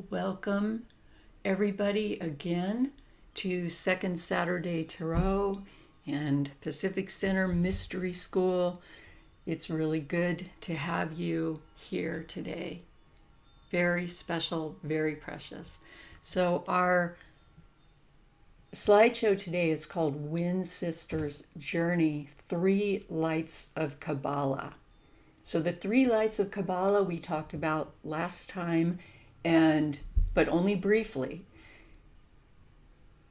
Welcome, everybody, again to Second Saturday Tarot and Pacific Center Mystery School. It's really good to have you here today. Very special, very precious. So our slideshow today is called Wind Sisters Journey, 3 Lights of Kabbalah. So the 3 Lights of Kabbalah we talked about last time, but only briefly.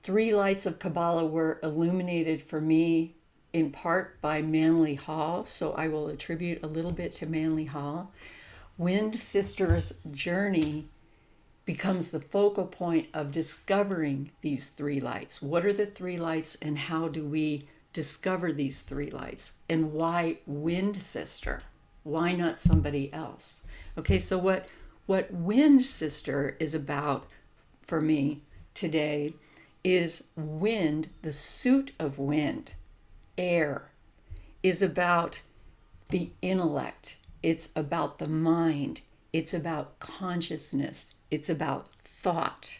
3 Lights of Kabbalah were illuminated for me in part by Manly Hall, so I will attribute a little bit to Manly Hall. Wind Sisters' journey becomes the focal point of discovering these 3 lights. What are the 3 lights and how do we discover these 3 lights? And why Wind Sister? Why not somebody else? Okay, so what Wind Sister is about for me today is wind, the suit of wind, air, is about the intellect. It's about the mind. It's about consciousness. It's about thought.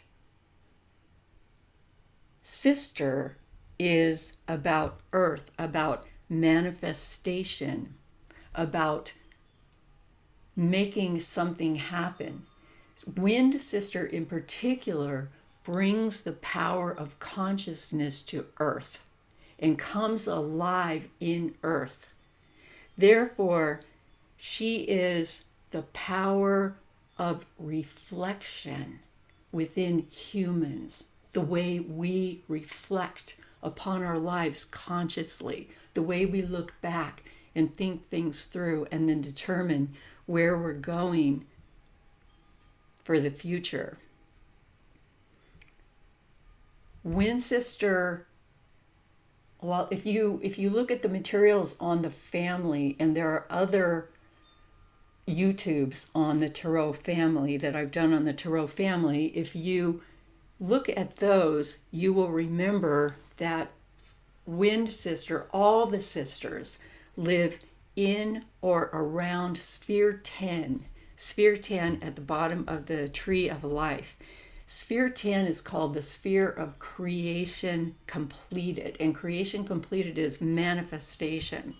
Sister is about earth, about manifestation, about making something happen. Wind Sister in particular brings the power of consciousness to earth and comes alive in earth. Therefore, she is the power of reflection within humans, the way we reflect upon our lives consciously, the way we look back and think things through and then determine where we're going for the future. Wind Sister, well, if you look at the materials on the family, and there are other YouTubes on the Tarot family that I've done on the Tarot family, if you look at those, you will remember that Wind Sister, all the sisters, live in or around Sphere 10. Sphere 10 at the bottom of the Tree of Life. Sphere 10 is called the Sphere of Creation Completed, and Creation Completed is manifestation.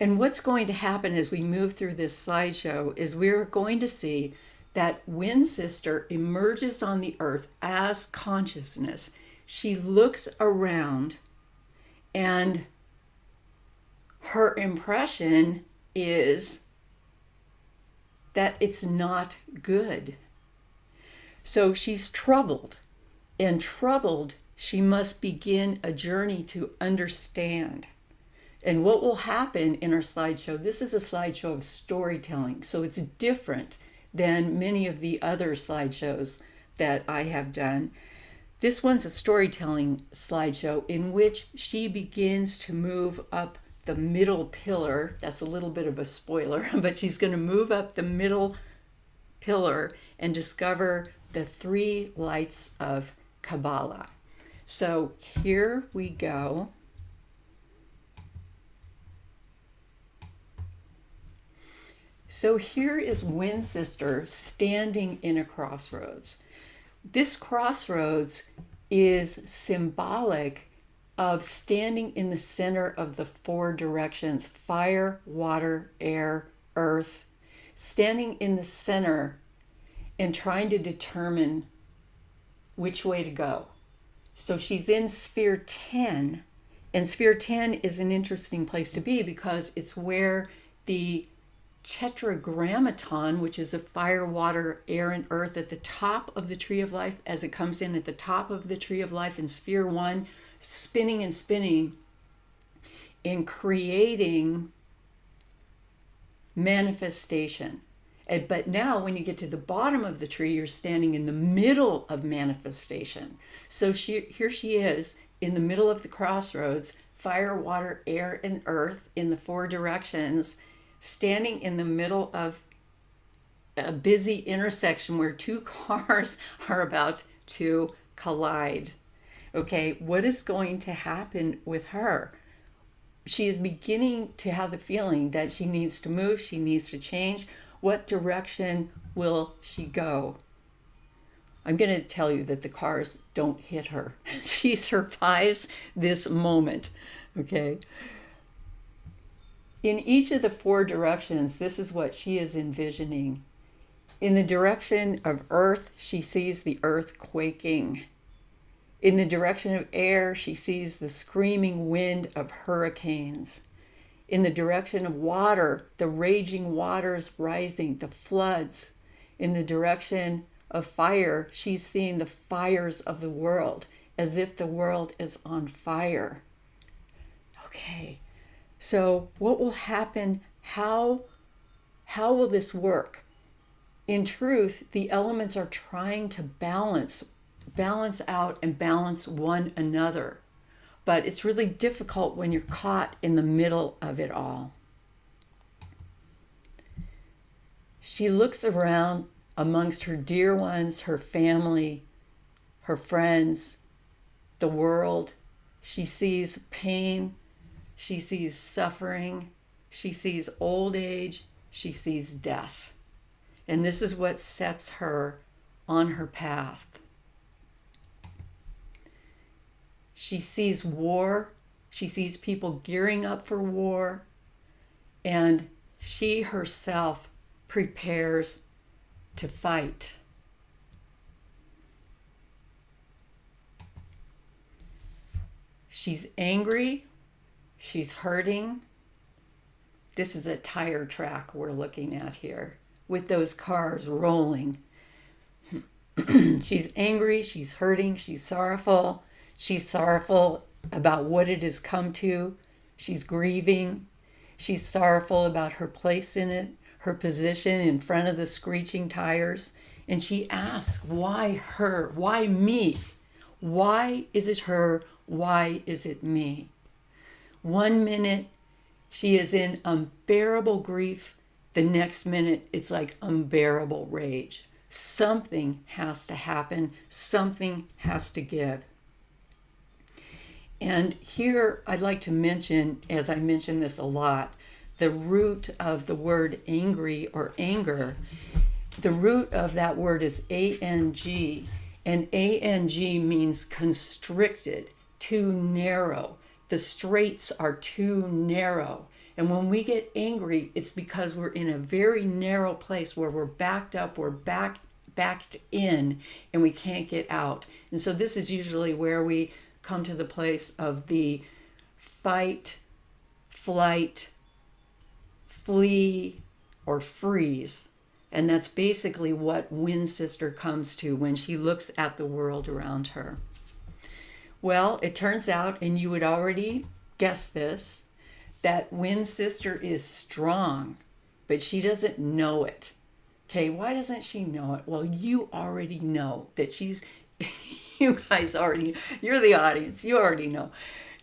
And what's going to happen as we move through this slideshow is we're going to see that Wind Sister emerges on the earth as consciousness. She looks around and her impression is that it's not good. So she's troubled, and troubled, she must begin a journey to understand. And what will happen in our slideshow, this is a slideshow of storytelling, so it's different than many of the other slideshows that I have done. This one's a storytelling slideshow in which she begins to move up the middle pillar. That's a little bit of a spoiler, but she's going to move up the middle pillar and discover the 3 lights of Kabbalah. So here we go. So here is Wind Sister standing in a crossroads. This crossroads is symbolic of standing in the center of the 4 directions: fire, water, air, earth. Standing in the center and trying to determine which way to go. So she's in Sphere 10, and Sphere 10 is an interesting place to be because it's where the Tetragrammaton, which is a fire, water, air, and earth at the top of the Tree of Life, as it comes in at the top of the Tree of Life in Sphere 1, spinning and spinning in creating manifestation. But now when you get to the bottom of the tree, you're standing in the middle of manifestation. So here she is in the middle of the crossroads, fire, water, air, and earth in the 4 directions, standing in the middle of a busy intersection where 2 cars are about to collide. Okay, what is going to happen with her? She is beginning to have the feeling that she needs to move, she needs to change. What direction will she go? I'm going to tell you that the cars don't hit her. She survives this moment, okay? In each of the 4 directions, this is what she is envisioning. In the direction of earth, she sees the earth quaking. In the direction of air, she sees the screaming wind of hurricanes. In the direction of water, the raging waters rising, the floods. In the direction of fire, she's seeing the fires of the world, as if the world is on fire. Okay, so what will happen? How will this work? In truth, the elements are trying to balance out and balance one another. But it's really difficult when you're caught in the middle of it all. She looks around amongst her dear ones, her family, her friends, the world. She sees pain. She sees suffering. She sees old age. She sees death. And this is what sets her on her path. She sees war. She sees people gearing up for war. And she herself prepares to fight. She's angry. She's hurting. This is a tire track we're looking at here with those cars rolling. She's angry. She's hurting. She's sorrowful. She's sorrowful about what it has come to. She's grieving. She's sorrowful about her place in it, her position in front of the screeching tires. And she asks, why her? Why me? Why is it her? Why is it me? 1 minute, she is in unbearable grief. The next minute, it's like unbearable rage. Something has to happen. Something has to give. And here I'd like to mention, as I mention this a lot, the root of the word angry or anger. The root of that word is A-N-G, and A-N-G means constricted, too narrow. The straits are too narrow. And when we get angry, it's because we're in a very narrow place where we're backed up, we're backed in, and we can't get out. And so this is usually where we come to the place of the fight, flight, flee, or freeze. And that's basically what Wind Sister comes to when she looks at the world around her. Well, it turns out, and you would already guess this, that Wind Sister is strong, but she doesn't know it. Okay, why doesn't she know it? Well, you already know that she's, you guys already, you're the audience, you already know.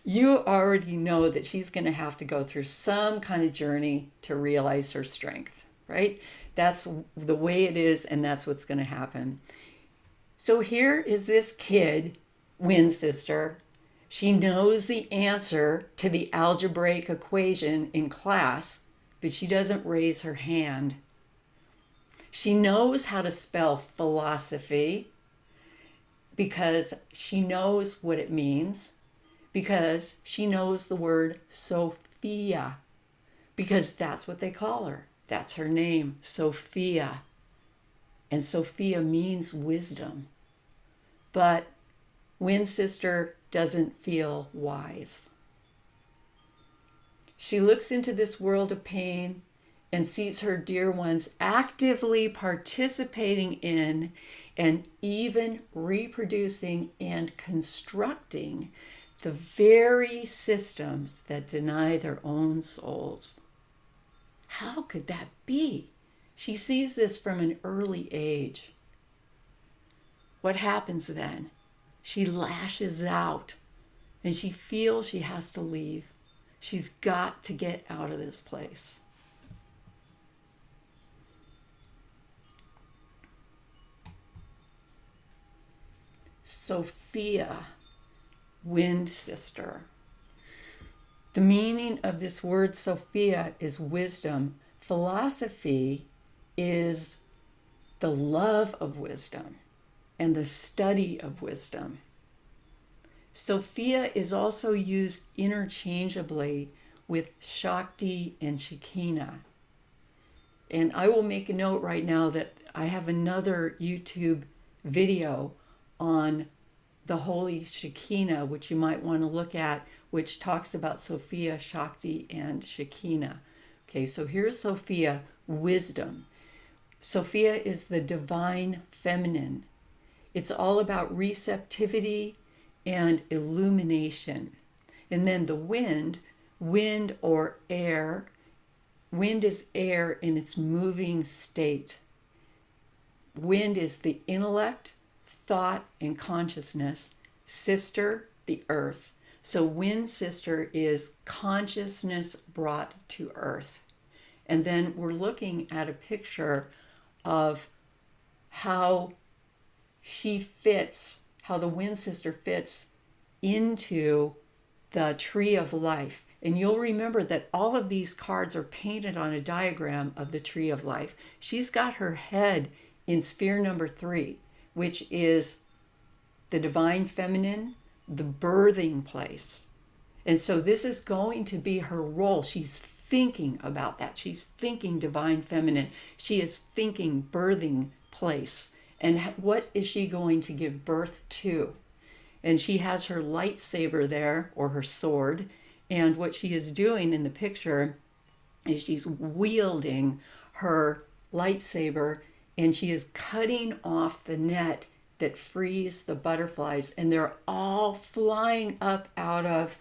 You already know that she's going to have to go through some kind of journey to realize her strength, right? That's the way it is, and that's what's going to happen. So here is this kid, Wind Sister. She knows the answer to the algebraic equation in class, but she doesn't raise her hand. She knows how to spell philosophy because she knows what it means, because she knows the word Sophia, because that's what they call her. That's her name, Sophia. And Sophia means wisdom. But Wind Sister doesn't feel wise. She looks into this world of pain and sees her dear ones actively participating in and even reproducing and constructing the very systems that deny their own souls. How could that be? She sees this from an early age. What happens then? She lashes out and she feels she has to leave. She's got to get out of this place. Sophia, Wind Sister. The meaning of this word Sophia is wisdom. Philosophy is the love of wisdom and the study of wisdom. Sophia is also used interchangeably with Shakti and Shekinah. And I will make a note right now that I have another YouTube video on the Holy Shekinah, which you might want to look at, which talks about Sophia, Shakti, and Shekinah. Okay, so here's Sophia, wisdom. Sophia is the divine feminine. It's all about receptivity and illumination. And then the wind or air, wind is air in its moving state. Wind is the intellect, thought, and consciousness. Sister, the earth. So wind sister is consciousness brought to earth. And then we're looking at a picture of how she fits, how the wind sister fits into the tree of life. And you'll remember that all of these cards are painted on a diagram of the tree of life. She's got her head in sphere number 3, which is the divine feminine, the birthing place. And so this is going to be her role. She's thinking about that. She's thinking divine feminine. She is thinking birthing place. And what is she going to give birth to? And she has her lightsaber there, or her sword. And what she is doing in the picture is she's wielding her lightsaber, and she is cutting off the net that frees the butterflies. And they're all flying up out of,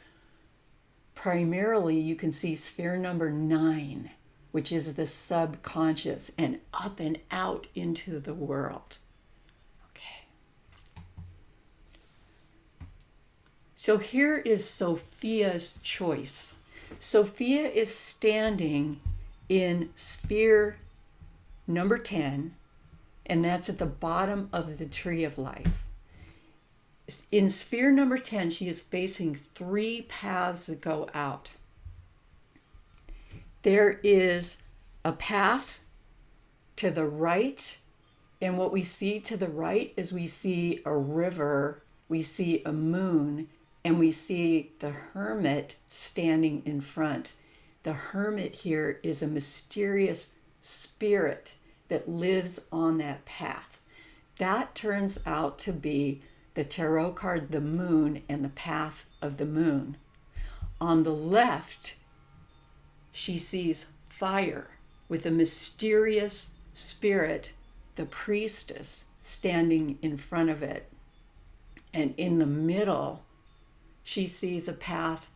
primarily you can see sphere number 9, which is the subconscious, and up and out into the world. So here is Sophia's choice. Sophia is standing in sphere number 10, and that's at the bottom of the tree of life. In sphere number 10, she is facing 3 paths that go out. There is a path to the right, and what we see to the right is we see a river, we see a moon, and we see the hermit standing in front. The hermit here is a mysterious spirit that lives on that path. That turns out to be the tarot card, the moon, and the path of the moon. On the left, she sees fire with a mysterious spirit, the priestess, standing in front of it. And in the middle, she sees a path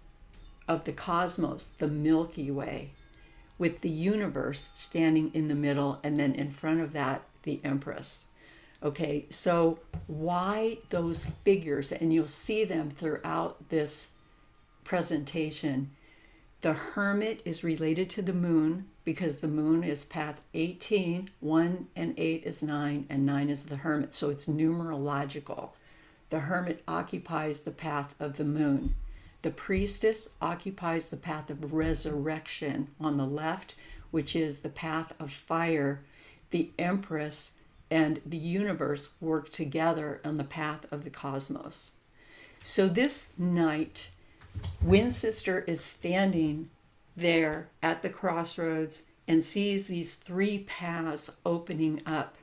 of the cosmos, the Milky Way, with the universe standing in the middle, and then in front of that, the Empress. Okay, so why those figures? And you'll see them throughout this presentation. The hermit is related to the moon because the moon is path 18, 1 and 8 is 9, and 9 is the hermit. So it's numerological. The hermit occupies the path of the moon. The priestess occupies the path of resurrection on the left, which is the path of fire. The Empress and the universe work together on the path of the cosmos. So this night, Wind Sister is standing there at the crossroads and sees these 3 paths opening up.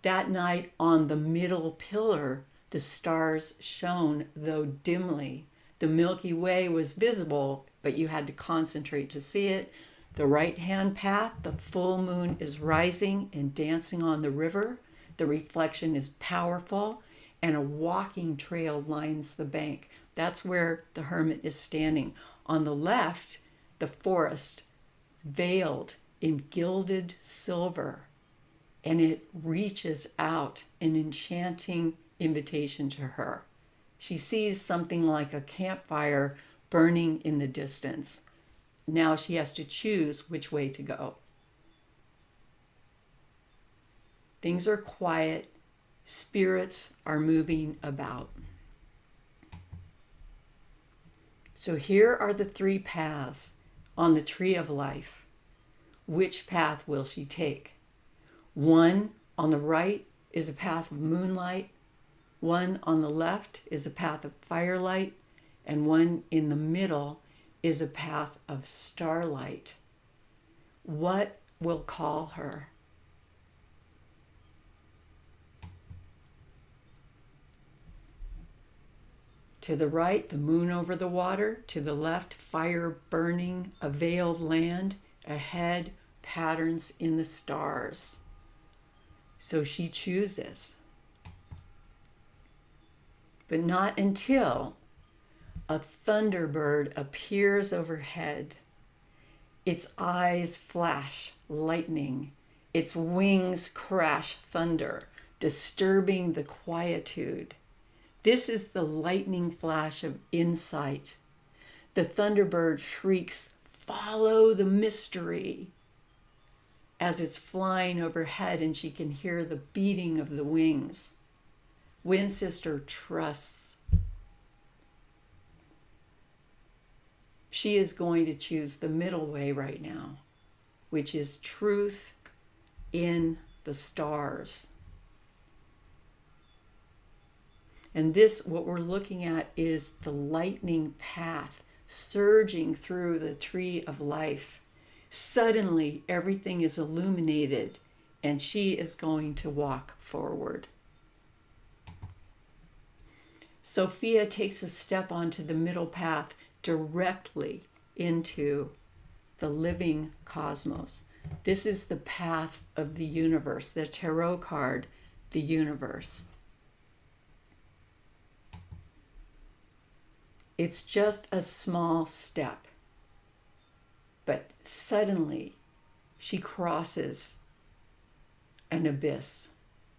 That night on the middle pillar, the stars shone, though dimly. The Milky Way was visible, but you had to concentrate to see it. The right-hand path, the full moon is rising and dancing on the river. The reflection is powerful, and a walking trail lines the bank. That's where the hermit is standing. On the left, the forest, veiled in gilded silver, and it reaches out an enchanting invitation to her. She sees something like a campfire burning in the distance. Now she has to choose which way to go. Things are quiet. Spirits are moving about. So here are the 3 paths on the tree of life. Which path will she take? One on the right is a path of moonlight, one on the left is a path of firelight, and one in the middle is a path of starlight. What will call her? To the right, the moon over the water. To the left, fire burning a veiled land. Ahead, patterns in the stars. So she chooses. But not until a thunderbird appears overhead. Its eyes flash lightning. Its wings crash thunder, disturbing the quietude. This is the lightning flash of insight. The thunderbird shrieks, "Follow the mystery," as it's flying overhead and she can hear the beating of the wings. Wind Sister trusts. She is going to choose the middle way right now, which is truth in the stars. And this, what we're looking at, is the lightning path surging through the tree of life. Suddenly, everything is illuminated, and she is going to walk forward. Sophia takes a step onto the middle path directly into the living cosmos. This is the path of the universe, the tarot card, the universe. It's just a small step, but suddenly she crosses an abyss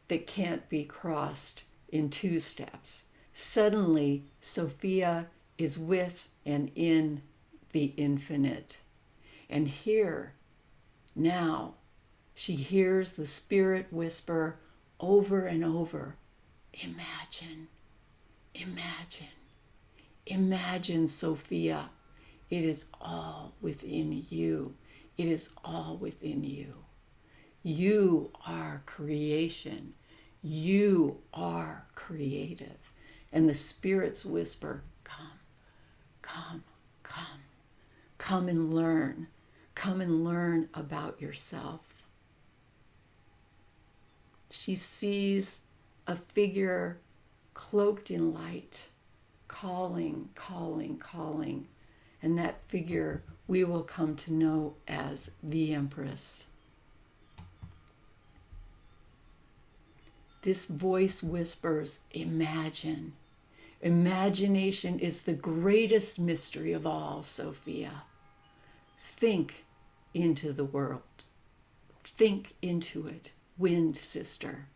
that can't be crossed in 2 steps. Suddenly, Sophia is with and in the infinite. And here, now, she hears the Spirit whisper over and over, "Imagine, imagine. Imagine, Sophia, it is all within you. It is all within you. You are creation. You are creative." And the spirits whisper, "Come, come, come. Come and learn. Come and learn about yourself." She sees a figure cloaked in light, calling, calling, calling. And that figure we will come to know as the Empress. This voice whispers, "Imagine. Imagination is the greatest mystery of all, Sophia. Think into the world. Think into it, Wind Sister.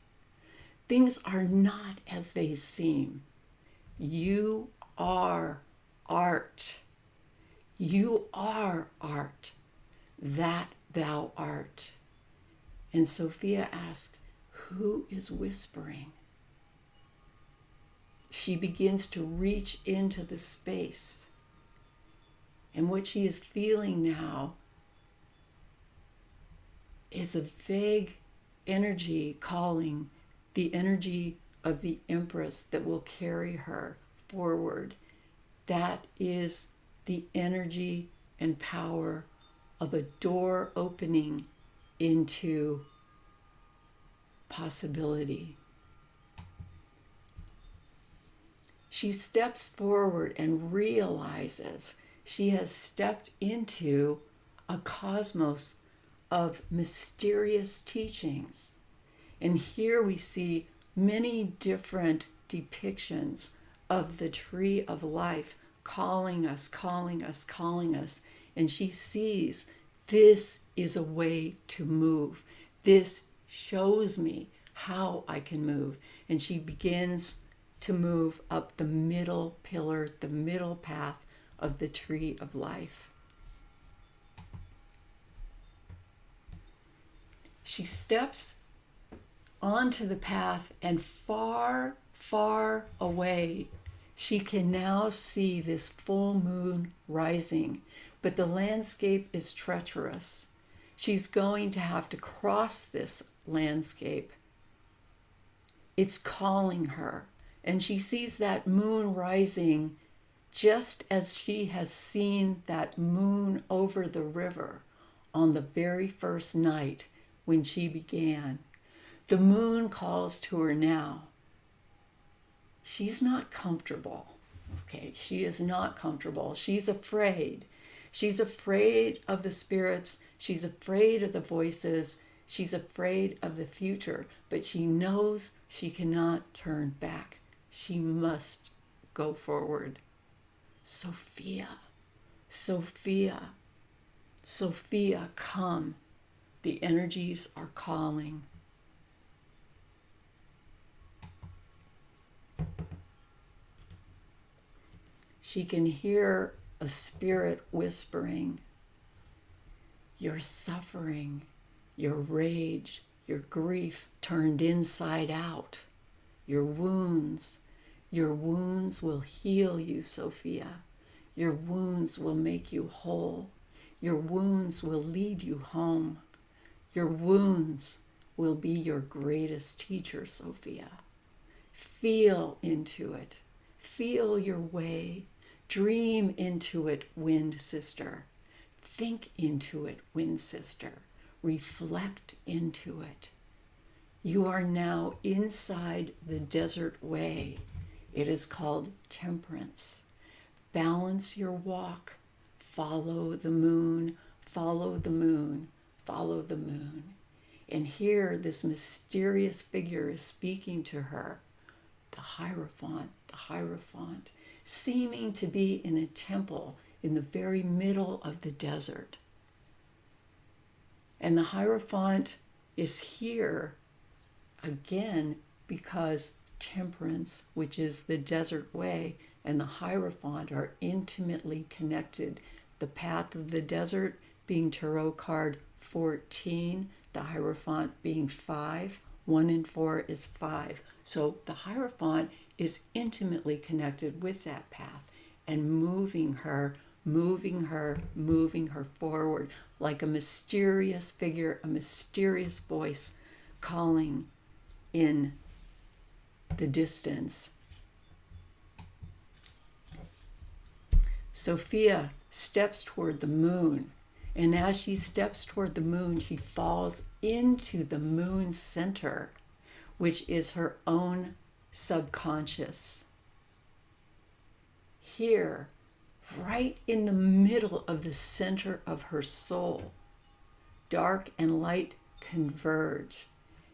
Things are not as they seem. You are art. You are art. That thou art." And Sophia asked, "Who is whispering?" She begins to reach into the space. And what she is feeling now is a vague energy calling, the energy of the Empress that will carry her forward. That is the energy and power of a door opening into possibility. She steps forward and realizes she has stepped into a cosmos of mysterious teachings. And here we see many different depictions of the tree of life calling us, calling us, calling us. And she sees this is a way to move. This shows me how I can move. And she begins to move up the middle pillar, the middle path of the tree of life. She steps onto the path, and far, far away, she can now see this full moon rising. But the landscape is treacherous. She's going to have to cross this landscape. It's calling her, and she sees that moon rising just as she has seen that moon over the river on the very first night when she began. The moon calls to her now. She's not comfortable. Okay, she is not comfortable. She's afraid. She's afraid of the spirits. She's afraid of the voices. She's afraid of the future. But she knows she cannot turn back. She must go forward. Sophia, Sophia, Sophia, come. The energies are calling. She can hear a spirit whispering, your suffering, your rage, your grief turned inside out, your wounds will heal you, Sophia. Your wounds will make you whole. Your wounds will lead you home. Your wounds will be your greatest teacher, Sophia. Feel into it. Feel your way. Dream into it, wind sister. Think into it, wind sister. Reflect into it. You are now inside the desert way. It is called temperance. Balance your walk. Follow the moon, follow the moon, follow the moon. And here this mysterious figure is speaking to her, the Hierophant, seeming to be in a temple in the very middle of the desert. And the Hierophant is here again because temperance, which is the desert way, and the Hierophant are intimately connected. The path of the desert being tarot card 14, the Hierophant being 5. 1 and 4 is 5. So the Hierophant is intimately connected with that path and moving her forward like a mysterious figure, a mysterious voice calling in the distance. Sophia steps toward the moon, and as she steps toward the moon, she falls into the moon center, which is her own subconscious. Here, right in the middle of the center of her soul, dark and light converge,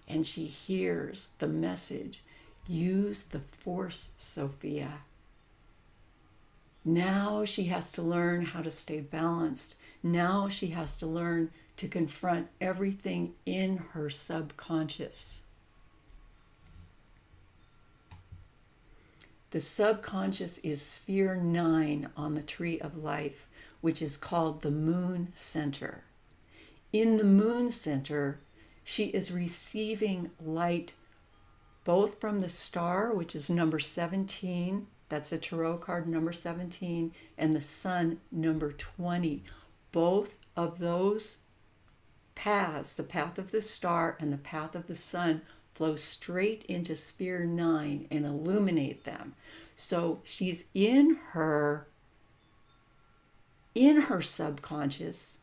and she hears the message, use the force, Sophia. Now she has to learn how to stay balanced. Now she has to learn to confront everything in her subconscious. The subconscious is sphere 9 on the tree of life, which is called the moon center. In the moon center, she is receiving light both from the star, which is number 17, that's a tarot card number 17, and the sun number 20. Both of those paths, the path of the star and the path of the sun, flow straight into sphere 9 and illuminate them. So she's in her subconscious,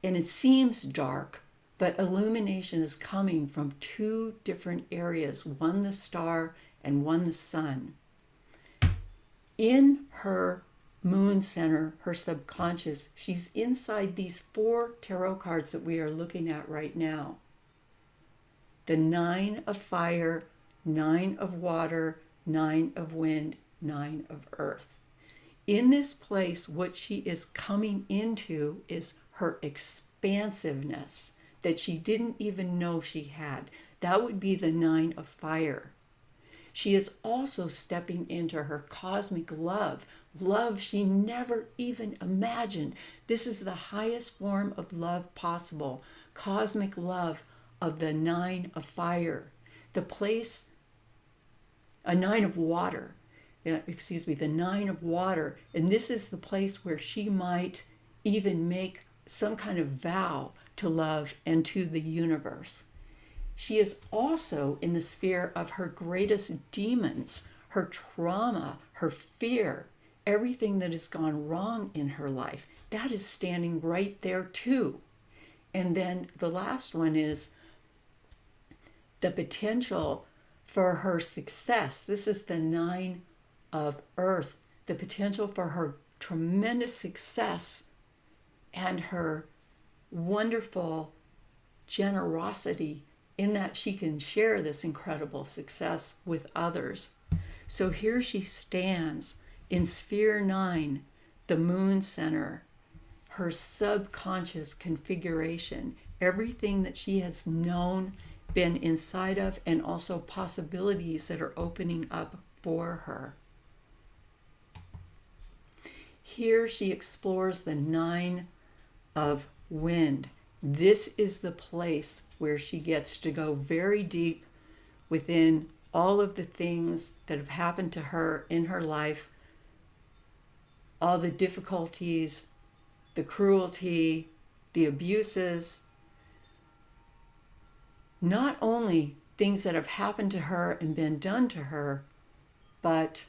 and it seems dark, but illumination is coming from 2 different areas, one the star and one the sun. In her moon center, her subconscious, she's inside these 4 tarot cards that we are looking at right now. The 9 of fire, 9 of water, 9 of wind, 9 of earth. In this place, what she is coming into is her expansiveness that she didn't even know she had. That would be the 9 of fire. She is also stepping into her cosmic love she never even imagined. This is the highest form of love possible, cosmic love of the 9 of fire, the place, a 9 of water, the 9 of water. And this is the place where she might even make some kind of vow to love, and to the universe. She is also in the sphere of her greatest demons, her trauma, her fear, everything that has gone wrong in her life. That is standing right there too. And then the last one is the potential for her success. This is the 9 of Earth, the potential for her tremendous success and her wonderful generosity in that she can share this incredible success with others. So here she stands in Sphere 9, the Moon Center, her subconscious configuration, everything that she has known, been inside of, and also possibilities that are opening up for her. Here she explores the 9 of Wind. This is the place where she gets to go very deep within all of the things that have happened to her in her life, all the difficulties, the cruelty, the abuses, not only things that have happened to her and been done to her, but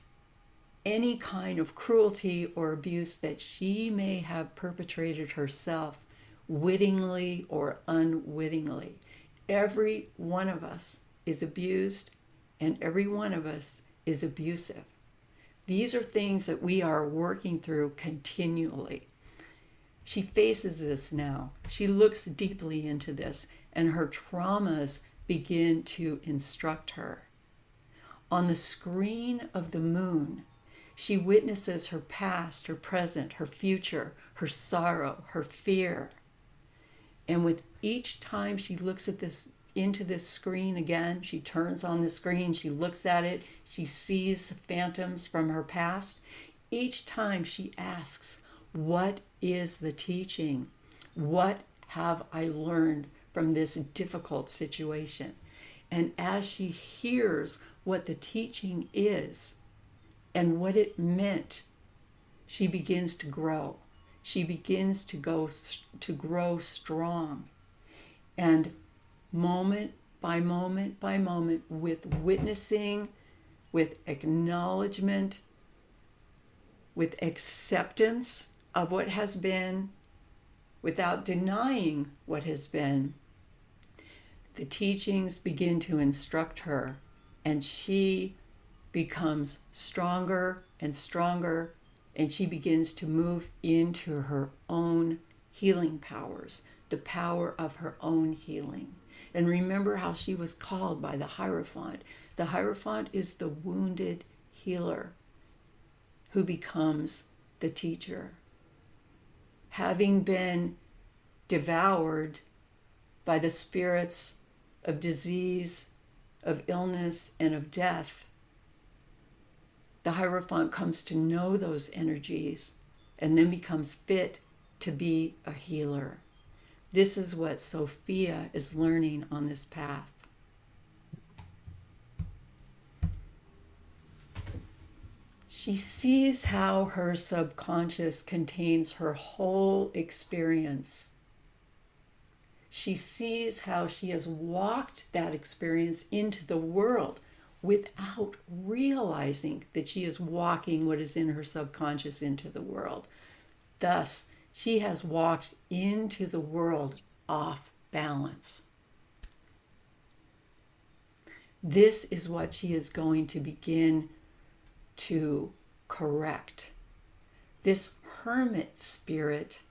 any kind of cruelty or abuse that she may have perpetrated herself, wittingly or unwittingly. Every one of us is abused, and every one of us is abusive. These are things that we are working through continually. She faces this now. She looks deeply into this, and her traumas begin to instruct her. On the screen of the moon, she witnesses her past, her present, her future, her sorrow, her fear. And with each time she looks at this, into this screen again, she turns on the screen, she looks at it, she sees phantoms from her past. Each time she asks, what is the teaching? What have I learned from this difficult situation? And as she hears what the teaching is and what it meant, she begins to grow. She begins to grow strong. And moment by moment by moment, with witnessing, with acknowledgement, with acceptance of what has been, without denying what has been, the teachings begin to instruct her, and she becomes stronger and stronger, and she begins to move into her own healing powers, the power of her own healing. And remember how she was called by the Hierophant. The Hierophant is the wounded healer who becomes the teacher. Having been devoured by the spirits of disease, of illness, and of death, the Hierophant comes to know those energies and then becomes fit to be a healer. This is what Sophia is learning on this path. She sees how her subconscious contains her whole experience. She sees how she has walked that experience into the world without realizing that she is walking what is in her subconscious into the world. Thus, she has walked into the world off balance. This is what she is going to begin to correct. This hermit spirit,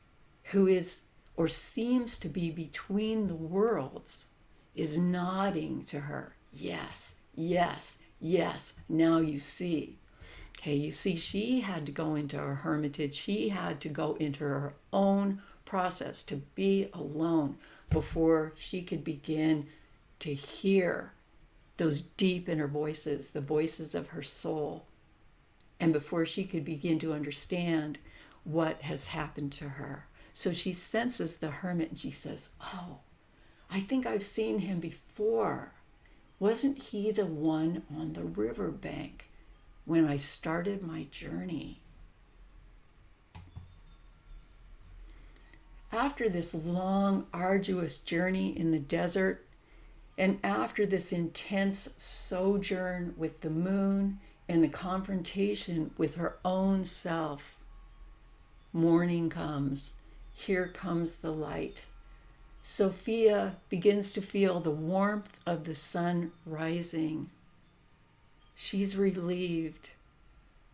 who is or seems to be between the worlds, is nodding to her. Yes, yes, yes, now you see. Okay, you see, she had to go into her hermitage. She had to go into her own process to be alone before she could begin to hear those deep inner voices, the voices of her soul, and before she could begin to understand what has happened to her. So she senses the hermit and she says, oh, I think I've seen him before. Wasn't he the one on the riverbank when I started my journey? after this long, arduous journey in the desert, and after this intense sojourn with the moon and the confrontation with her own self, morning comes. Here comes the light. Sophia begins to feel the warmth of the sun rising. She's relieved.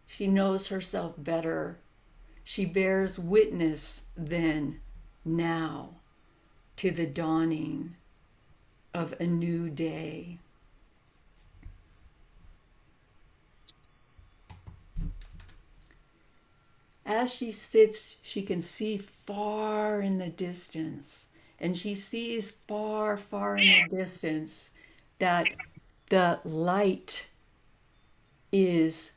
She knows herself better. She bears witness then, now, to the dawning of a new day. As she sits, she can see far in the distance, and she sees far, far in the distance that the light is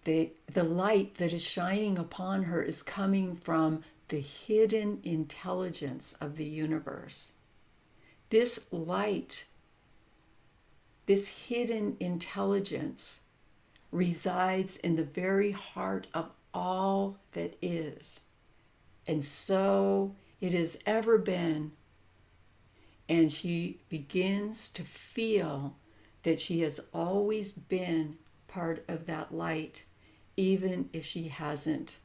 the light that is shining upon her is coming from the hidden intelligence of the universe. This light, this hidden intelligence, resides in the very heart of all that is. And so it has ever been. And she begins to feel that she has always been part of that light, even if she hasn't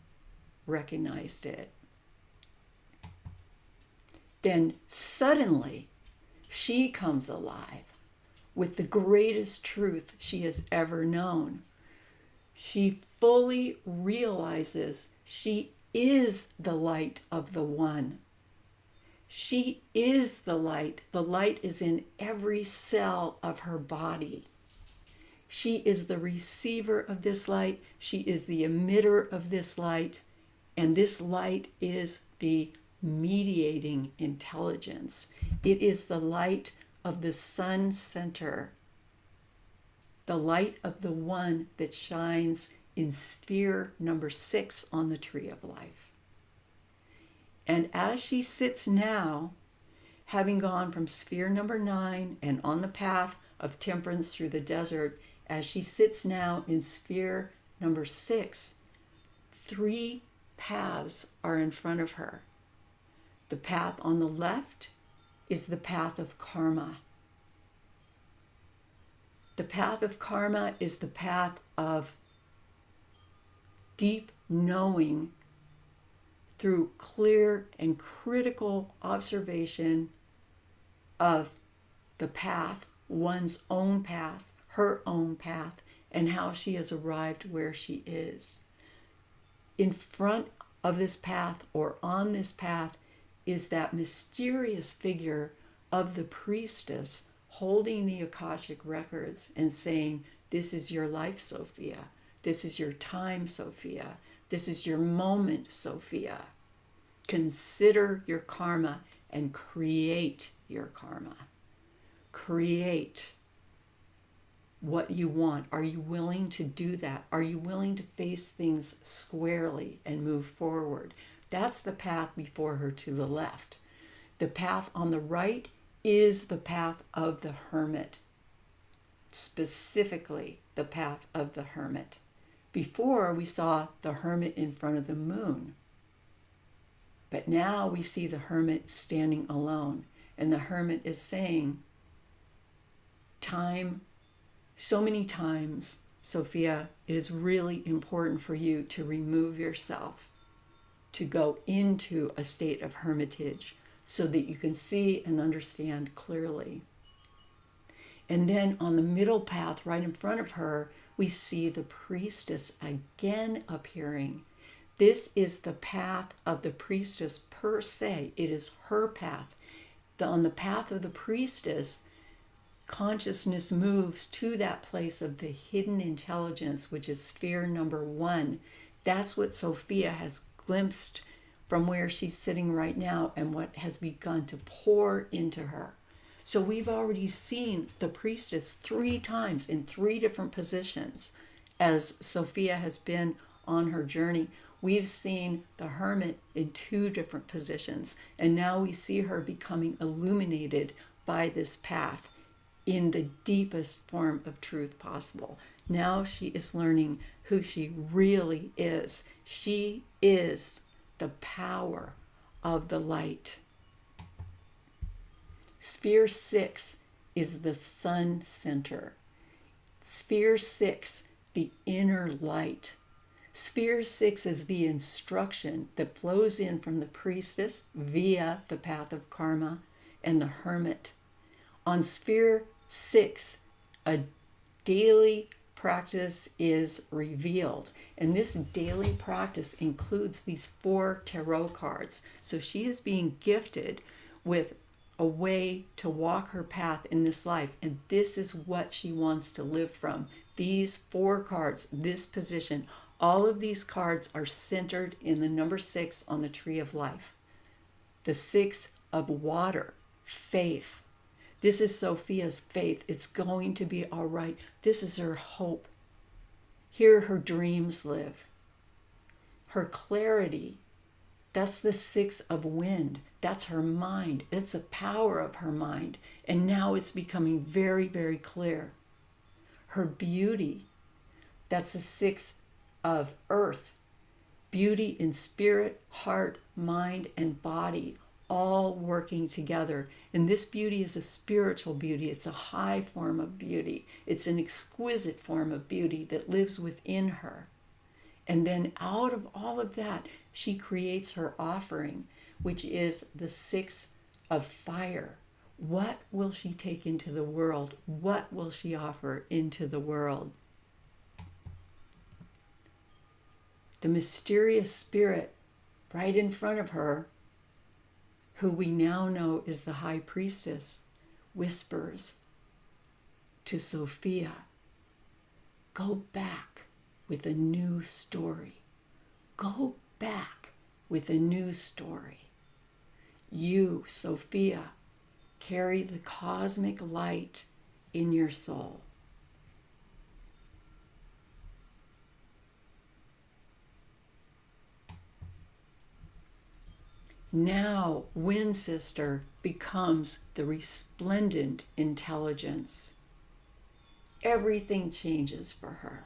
recognized it. Then suddenly she comes alive with the greatest truth she has ever known. She fully realizes she is the light of the One. She is the light. The light is in every cell of her body. She is the receiver of this light. She is the emitter of this light. And this light is the mediating intelligence. It is the light of the sun center, the light of the One that shines in sphere number 6 on the tree of life. And as she sits now, having gone from sphere number 9 and on the path of temperance through the desert, as she sits now in sphere number 6, 3 paths are in front of her. The path on the left is the path of karma. The path of karma is the path of deep knowing through clear and critical observation of the path, one's own path, her own path, and how she has arrived where she is. In front of this path, or on this path, is that mysterious figure of the priestess holding the Akashic records and saying, "This is your life, Sophia. This is your time, Sophia. This is your moment, Sophia. Consider your karma and create your karma. Create what you want. Are you willing to do that? Are you willing to face things squarely and move forward?" That's the path before her to the left. The path on the right is the path of the hermit, specifically the path of the hermit. Before, we saw the hermit in front of the moon. But now we see the hermit standing alone. And the hermit is saying, so many times, Sophia, it is really important for you to remove yourself, to go into a state of hermitage so that you can see and understand clearly. And then on the middle path, right in front of her, we see the priestess again appearing. This is the path of the priestess per se. It is her path. On the path of the priestess, consciousness moves to that place of the hidden intelligence, which is sphere number 1. That's what Sophia has glimpsed from where she's sitting right now and what has begun to pour into her. So we've already seen the priestess 3 times in 3 different positions as Sophia has been on her journey. We've seen the hermit in 2 different positions, and now we see her becoming illuminated by this path in the deepest form of truth possible. Now she is learning who she really is. She is the power of the light. Sphere 6 is the sun center. Sphere 6, the inner light. Sphere 6 is the instruction that flows in from the priestess via the path of karma and the hermit. On Sphere 6, a daily practice is revealed. And this daily practice includes these 4 tarot cards. So she is being gifted with a way to walk her path in this life. And this is what she wants to live from. These 4 cards, this position, all of these cards are centered in the number 6 on the tree of life. The 6 of water, faith. This is Sophia's faith. It's going to be all right. This is her hope. Here her dreams live. Her clarity, that's the 6 of wind. That's her mind. It's the power of her mind. And now it's becoming very, very clear. Her beauty, that's the 6 of earth. Beauty in spirit, heart, mind, and body, all working together. And this beauty is a spiritual beauty. It's a high form of beauty. It's an exquisite form of beauty that lives within her. And then out of all of that, she creates her offering, which is the 6 of fire. What will she take into the world? What will she offer into the world? The mysterious spirit right in front of her, who we now know is the high priestess, whispers to Sophia, go back with a new story. Go back with a new story. You, Sophia, carry the cosmic light in your soul. Now, Wind Sister becomes the resplendent intelligence. Everything changes for her.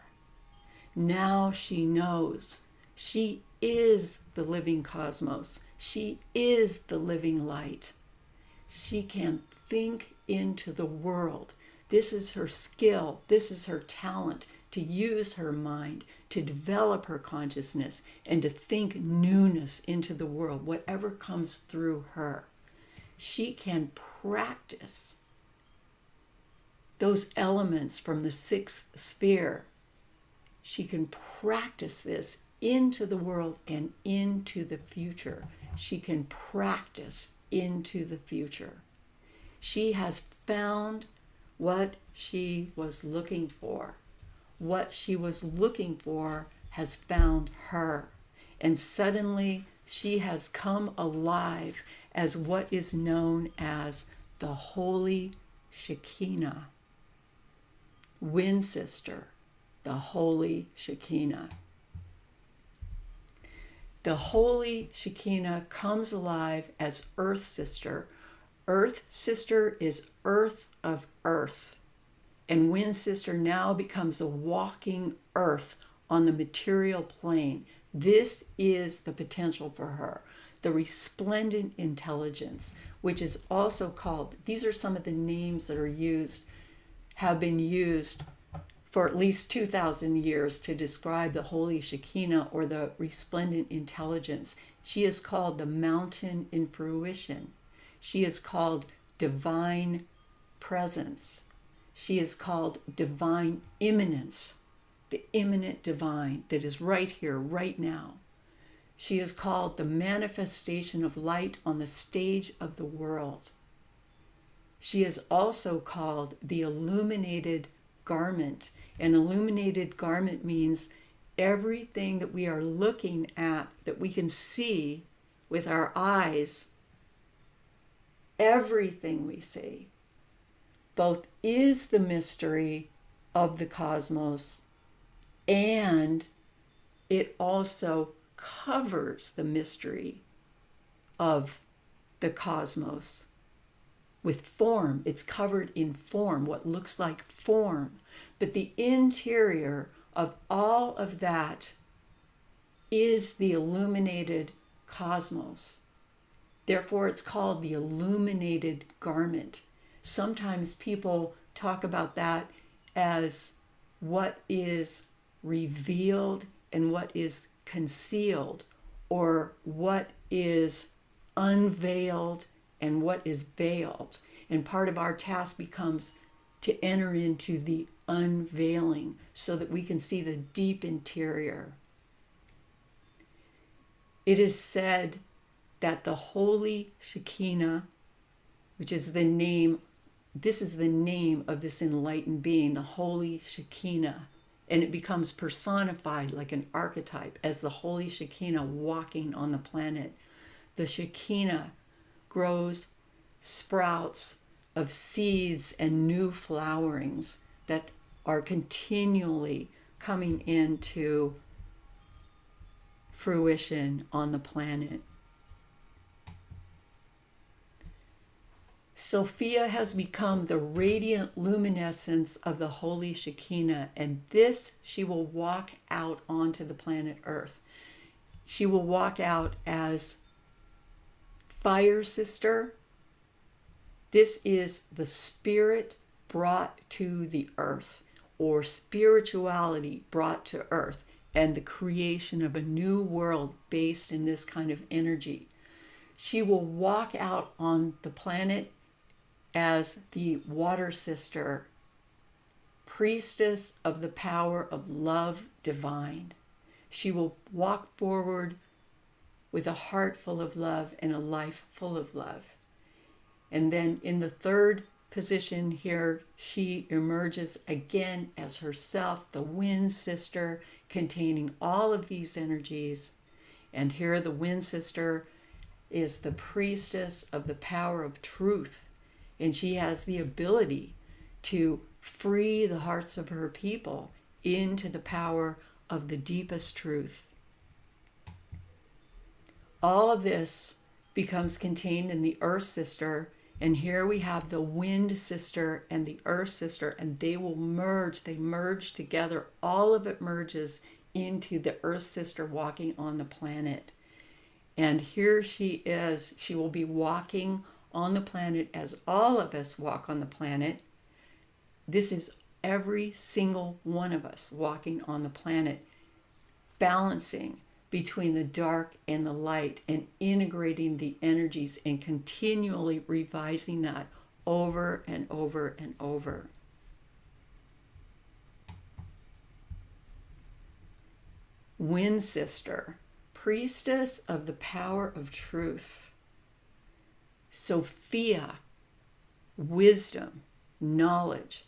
Now she knows she is the living cosmos. She is the living light. She can think into the world. This is her skill. This is her talent, to use her mind, to develop her consciousness, and to think newness into the world, whatever comes through her. She can practice those elements from the 6th sphere. She can practice this into the world and into the future. She can practice into the future. She has found what she was looking for. What she was looking for has found her. And suddenly she has come alive as what is known as the Holy Shekinah. Wind Sister, the Holy Shekinah. The Holy Shekinah comes alive as Earth Sister. Earth Sister is earth of earth. And Wind Sister now becomes a walking earth on the material plane. This is the potential for her. The resplendent intelligence, which is also called, these are some of the names that are used, have been used for at least 2,000 years to describe the Holy Shekinah or the resplendent intelligence. She is called the mountain in fruition. She is called divine presence. She is called divine immanence, the immanent divine that is right here, right now. She is called the manifestation of light on the stage of the world. She is also called the illuminated garment. An illuminated garment means everything that we are looking at, that we can see with our eyes, everything we see, both is the mystery of the cosmos, and it also covers the mystery of the cosmos with form. It's covered in form, what looks like form. But the interior of all of that is the illuminated cosmos. Therefore, it's called the illuminated garment. Sometimes people talk about that as what is revealed and what is concealed, or what is unveiled and what is veiled. And part of our task becomes to enter into the unveiling so that we can see the deep interior. It is said that the Holy Shekinah, which is the name, this is the name of this enlightened being, the Holy Shekinah, and it becomes personified like an archetype as the Holy Shekinah walking on the planet. The Shekinah grows sprouts of seeds and new flowerings that are continually coming into fruition on the planet. Sophia has become the radiant luminescence of the Holy Shekinah, and this she will walk out onto the planet Earth. She will walk out as fire sister. This is the spirit brought to the earth, or spirituality brought to earth, and the creation of a new world based in this kind of energy. She will walk out on the planet as the water sister, priestess of the power of love divine. She will walk forward with a heart full of love and a life full of love. And then in the third position here, she emerges again as herself, the wind sister, containing all of these energies. And here the wind sister is the priestess of the power of truth. And she has the ability to free the hearts of her people into the power of the deepest truth. All of this becomes contained in the earth sister. And here we have the wind sister and the earth sister, and they will merge. They merge together. All of it merges into the earth sister walking on the planet. And here she is. She will be walking on the planet as all of us walk on the planet. This is every single one of us walking on the planet, balancing between the dark and the light and integrating the energies and continually revising that over and over and over. Wind sister, priestess of the power of truth. Sophia, wisdom, knowledge.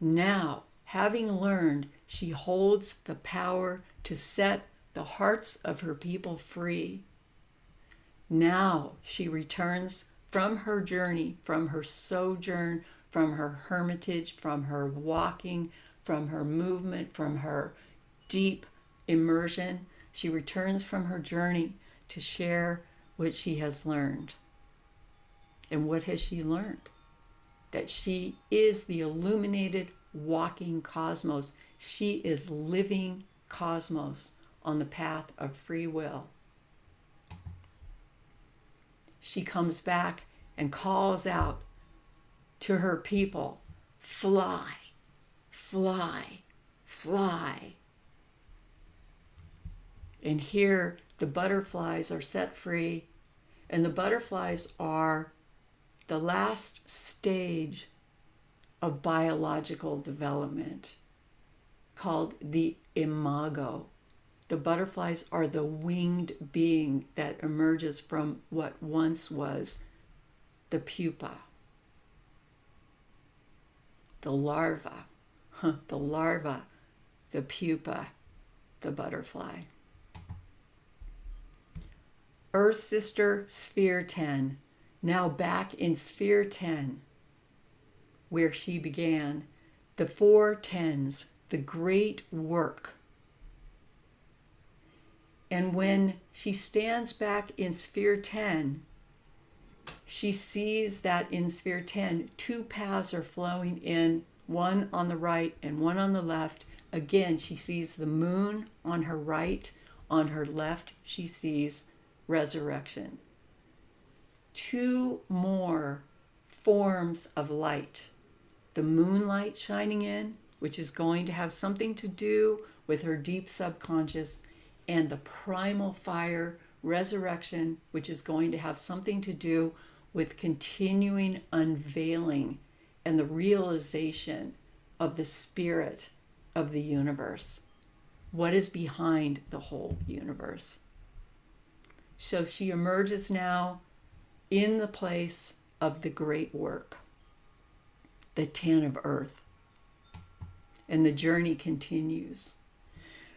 Now, having learned, she holds the power to set the hearts of her people free. Now she returns from her journey, from her sojourn, from her hermitage, from her walking, from her movement, from her deep immersion. She returns from her journey to share what she has learned. And what has she learned? That she is the illuminated walking cosmos. She is living cosmos on the path of free will. She comes back and calls out to her people, fly, fly, fly. And here the butterflies are set free, and the butterflies are the last stage of biological development, called the imago. The butterflies are the winged being that emerges from what once was the pupa, the larva, the pupa, the butterfly. Earth sister, sphere 10, now back in sphere 10, where she began, the 4 tens, the great work. And when she stands back in sphere 10, she sees that in sphere 10, 2 paths are flowing in, one on the right and one on the left. Again, she sees the moon on her right. On her left, she sees resurrection. two more forms of light. The moonlight shining in, which is going to have something to do with her deep subconscious, and the primal fire resurrection, which is going to have something to do with continuing unveiling and the realization of the spirit of the universe. What is behind the whole universe? So she emerges now in the place of the great work, the 10 of earth. And the journey continues.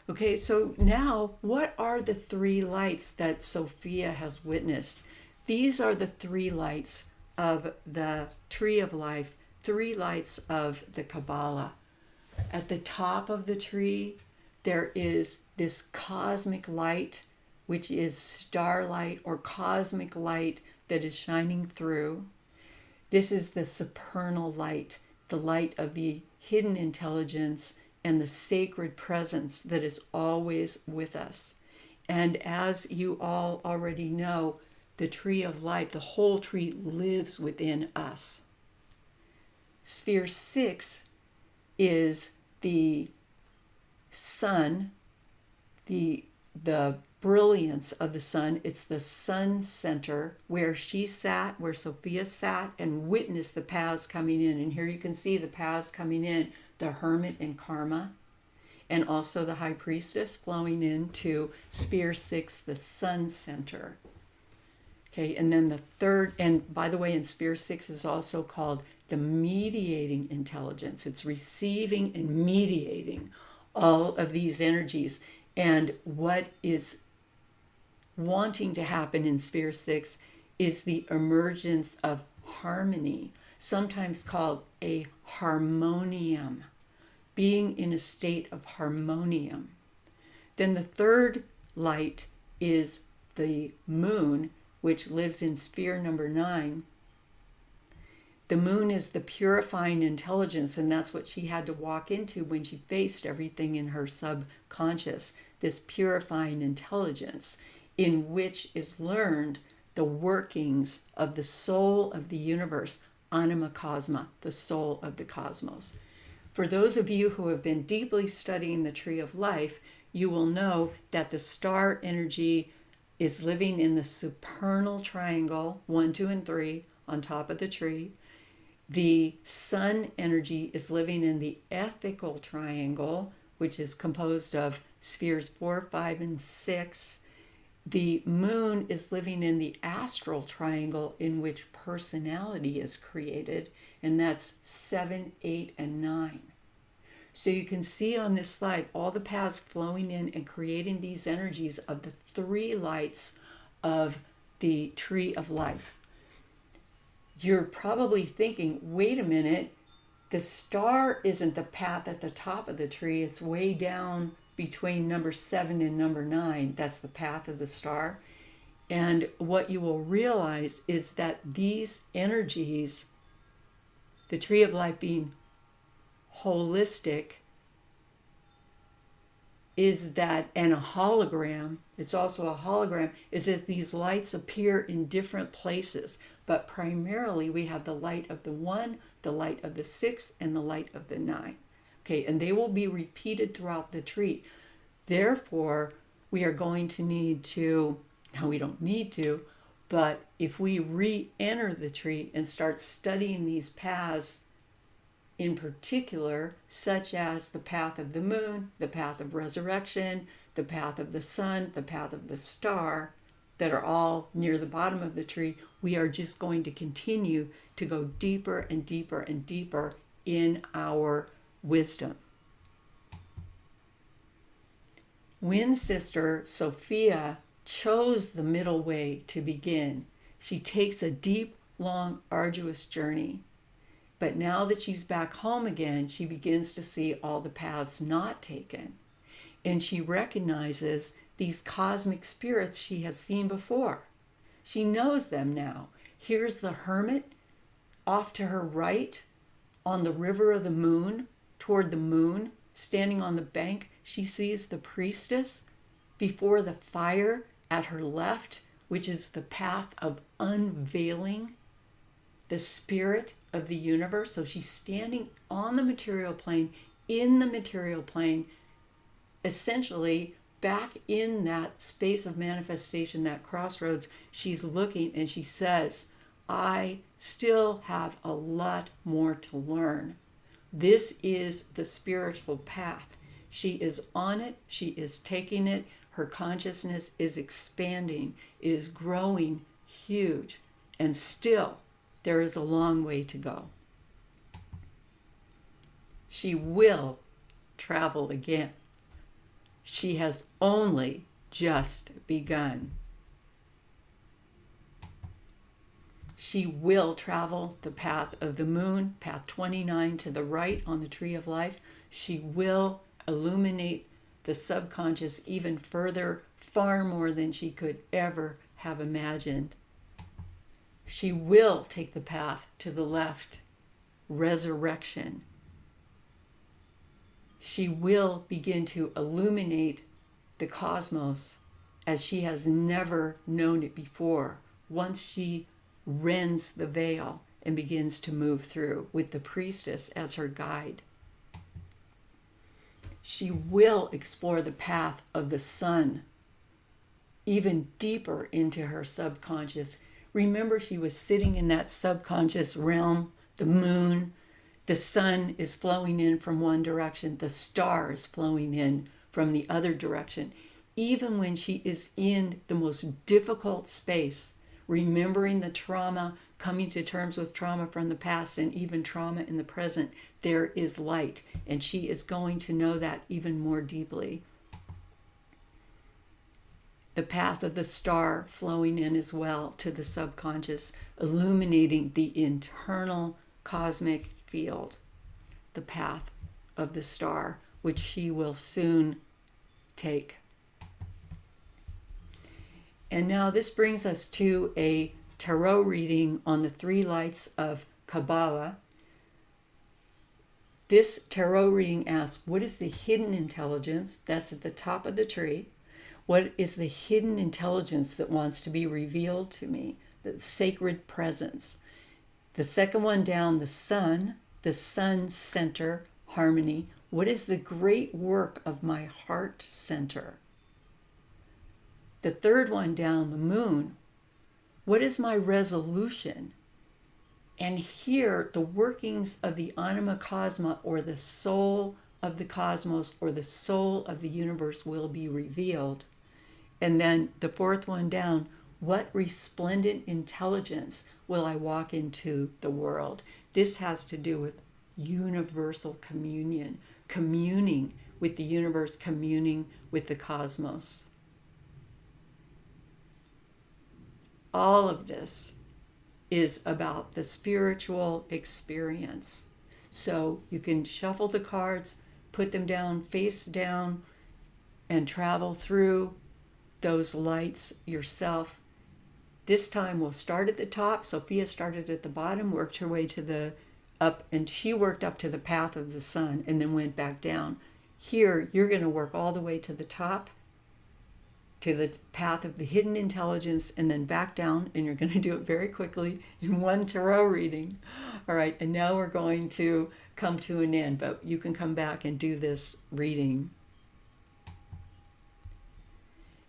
Okay, so now what are the three lights that Sophia has witnessed? These are the three lights of the tree of life, three lights of the Kabbalah. At the top of the tree, there is this cosmic light, which is starlight or cosmic light that is shining through. This is the supernal light, the light of the hidden intelligence and the sacred presence that is always with us. And as you all already know, the tree of life, the whole tree lives within us. Sphere 6 is the sun, the brilliance of the sun. It's the sun center where she sat, where Sophia sat and witnessed the paths coming in. And here you can see the paths coming in, the hermit and karma, and also the high priestess flowing into sphere 6, the sun center. Okay, and then the third, and by the way, in sphere 6 is also called the mediating intelligence. It's receiving and mediating all of these energies. And what is wanting to happen in sphere 6 is the emergence of harmony, sometimes called a harmonium, being in a state of harmonium. Then the third light is the moon, which lives in sphere number 9. The moon is the purifying intelligence, and that's what she had to walk into when she faced everything in her subconscious, this purifying intelligence in which is learned the workings of the soul of the universe, anima cosma, the soul of the cosmos. For those of you who have been deeply studying the tree of life, you will know that the star energy is living in the supernal triangle, 1, 2, and 3, on top of the tree. The sun energy is living in the ethical triangle, which is composed of spheres 4, 5, and 6. The moon is living in the astral triangle in which personality is created, and that's 7, 8, and 9. So you can see on this slide all the paths flowing in and creating these energies of the three lights of the tree of life. You're probably thinking, wait a minute, the star isn't the path at the top of the tree, it's way down between number 7 and number 9. That's the path of the star. And what you will realize is that these energies, the tree of life being holistic, is that, and a hologram, it's also a hologram, is that these lights appear in different places, but primarily we have the light of the 1, the light of the 6, and the light of the 9. Okay, and they will be repeated throughout the tree. Therefore, we are going to need to, now we don't need to, but if we re-enter the tree and start studying these paths in particular, such as the path of the moon, the path of resurrection, the path of the sun, the path of the star, that are all near the bottom of the tree, we are just going to continue to go deeper and deeper and deeper in our wisdom. When Sister Sophia chose the middle way to begin, she takes a deep, long, arduous journey. But now that she's back home again, she begins to see all the paths not taken. And she recognizes these cosmic spirits she has seen before. She knows them now. Here's the hermit off to her right on the river of the moon, toward the moon, standing on the bank. She sees the priestess before the fire at her left which is the path of unveiling the spirit of the universe. So she's standing on the material plane, in the material plane, essentially back in that space of manifestation, that crossroads. She's looking and she says, I still have a lot more to learn. This is the spiritual path. She is on it. She is taking it. Her consciousness is expanding. It is growing huge. And still, there is a long way to go. She will travel again. She has only just begun. She will travel the path of the moon, path 29 to the right on the tree of life. She will illuminate the subconscious even further, far more than she could ever have imagined. She will take the path to the left, resurrection. She will begin to illuminate the cosmos as she has never known it before, once she rends the veil and begins to move through with the priestess as her guide. She will explore the path of the sun even deeper into her subconscious. Remember, she was sitting in that subconscious realm, the moon. The sun is flowing in from one direction. The star is flowing in from the other direction. Even when she is in the most difficult space, remembering the trauma, coming to terms with trauma from the past and even trauma in the present, there is light. And she is going to know that even more deeply. The path of the star flowing in as well to the subconscious, illuminating the internal cosmic field, the path of the star, which she will soon take. And now this brings us to a tarot reading on the 3 lights of Kabbalah. This tarot reading asks, what is the hidden intelligence? That's at the top of the tree. What is the hidden intelligence that wants to be revealed to me? The sacred presence. The second one down, the sun center, harmony. What is the great work of my heart center? The third one down, the moon. What is my resolution? And here, the workings of the anima cosma, or the soul of the cosmos, or the soul of the universe, will be revealed. And then the fourth one down, what resplendent intelligence will I walk into the world? This has to do with universal communion, communing with the universe, communing with the cosmos. All of this is about the spiritual experience. So you can shuffle the cards, put them down face down, and travel through those lights yourself. This time we'll start at the top. Sophia started at the bottom, worked her way to the up, and she worked up to the path of the sun and then went back down. Here, you're going to work all the way to the top, to the path of the hidden intelligence, and then back down, and you're going to do it very quickly in one tarot reading. All right, and now we're going to come to an end, but you can come back and do this reading.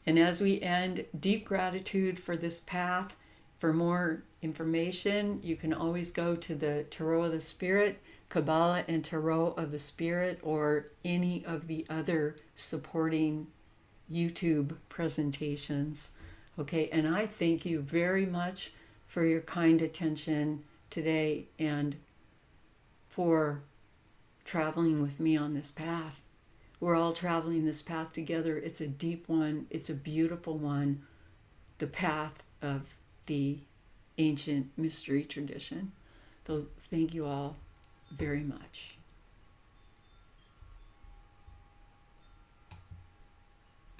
And as we end, deep gratitude for this path. For more information, you can always go to the Tarot of the Spirit, Kabbalah and Tarot of the Spirit, or any of the other supporting YouTube presentations. Okay, and I thank you very much for your kind attention today and for traveling with me on this path. We're all traveling this path together. It's a deep one. It's a beautiful one. The path of the ancient mystery tradition. So thank you all very much.